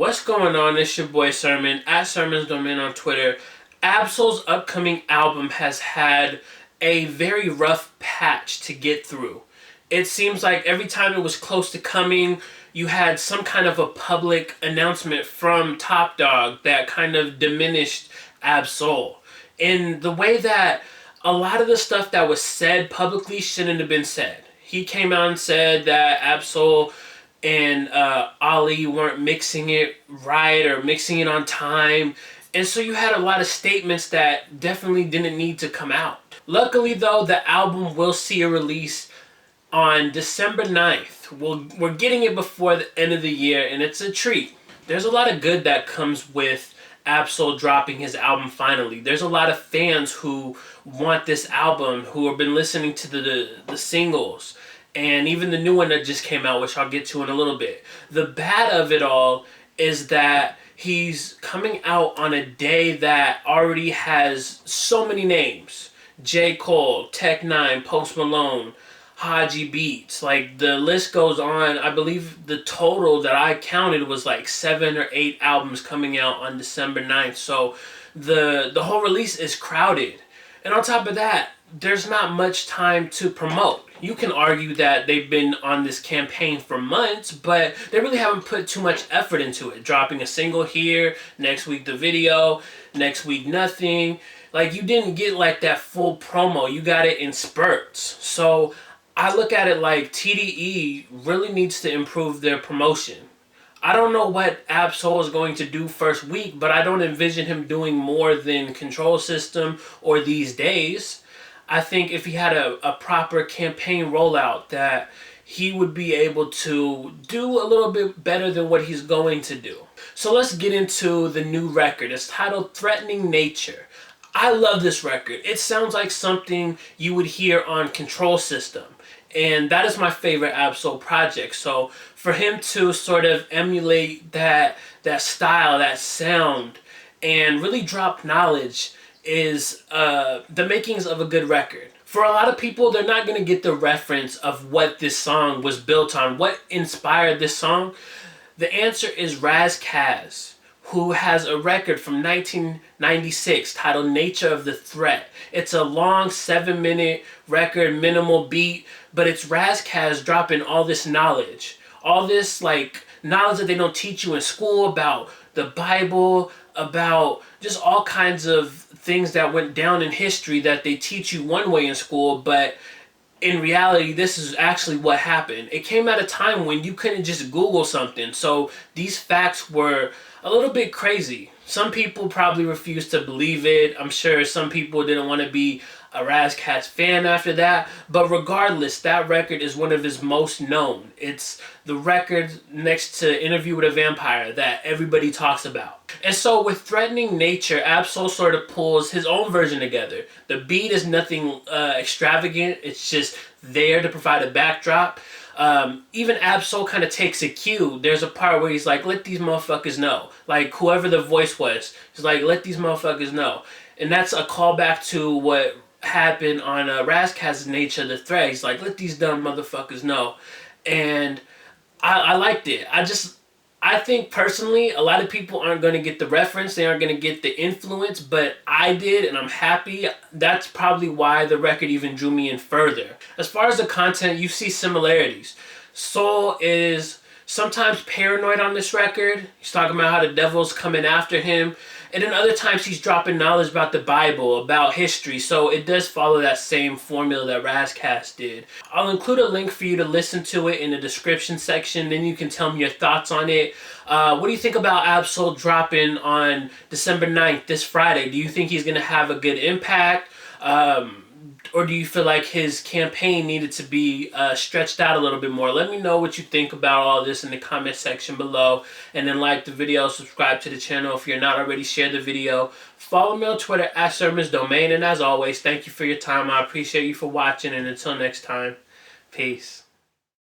What's going on? It's your boy Sermon, at Sermon's Domain on Twitter. Absol's upcoming album has had a very rough patch to get through. It seems like every time it was close to coming, you had some kind of a public announcement from Top Dog that kind of diminished Absol. In the way that a lot of the stuff that was said publicly shouldn't have been said. He came out and said that Absol and Ali weren't mixing it right or mixing it on time. And so you had a lot of statements that definitely didn't need to come out. Luckily though, the album will see a release on December 9th. We're getting it before the end of the year, and it's a treat. There's a lot of good that comes with Absol dropping his album finally. There's a lot of fans who want this album, who have been listening to the singles, and even the new one that just came out, which I'll get to in a little bit. The bad of it all is that he's coming out on a day that already has so many names. J. Cole, Tech Nine, Post Malone, Haji Beats. Like, the list goes on. I believe the total that I counted was like 7 or 8 albums coming out on December 9th. So the whole release is crowded. And on top of that, there's not much time to promote. You can argue that they've been on this campaign for months, but they really haven't put too much effort into it. Dropping a single here, next week the video, next week nothing. Like, you didn't get like that full promo. You got it in spurts. So I look at it like TDE really needs to improve their promotion. I don't know what Absol is going to do first week, but I don't envision him doing more than Control System or These Days. I think if he had a proper campaign rollout, that he would be able to do a little bit better than what he's going to do. So let's get into the new record. It's titled Threatening Nature. I love this record. It sounds like something you would hear on Control System. And that is my favorite Absol project. So for him to sort of emulate that style, that sound, and really drop knowledge is the makings of a good record. For a lot of people, they're not going to get the reference of what this song was built on, what inspired this song. The answer is Ras Kass, who has a record from 1996 titled Nature of the Threat. It's a long 7-minute record, minimal beat, but it's Ras Kass dropping all this knowledge. All this like knowledge that they don't teach you in school about the Bible, about just all kinds of things that went down in history that they teach you one way in school, but in reality, this is actually what happened. It came at a time when you couldn't just Google something, so these facts were a little bit crazy. Some people probably refused to believe it. I'm sure some people didn't want to be a Ras Kass fan after that, but regardless, that record is one of his most known. It's the record next to Interview with a Vampire that everybody talks about. And so with Threatening Nature, Absol sort of pulls his own version together. The beat is nothing extravagant. It's just there to provide a backdrop. Even Absol kind of takes a cue. There's a part where he's like, let these motherfuckers know. Like, whoever the voice was, he's like, let these motherfuckers know. And that's a callback to what happened on Ras Kass' Nature of the Threat. He's like, let these dumb motherfuckers know. And I liked it. I think personally, a lot of people aren't going to get the reference. They aren't going to get the influence, but I did, and I'm happy. That's probably why the record even drew me in further. As far as the content, you see similarities. Soul is sometimes paranoid on this record. He's talking about how the devil's coming after him. And then other times he's dropping knowledge about the Bible, about history. So it does follow that same formula that Ras Kass did. I'll include a link for you to listen to it in the description section. Then you can tell me your thoughts on it. What do you think about Absol dropping on December 9th, this Friday? Do you think he's going to have a good impact? Or do you feel like his campaign needed to be stretched out a little bit more? Let me know what you think about all this in the comment section below. And then like the video, subscribe to the channel if you're not already, share the video. Follow me on Twitter at Sermon's Domain. And as always, thank you for your time. I appreciate you for watching. And until next time, peace.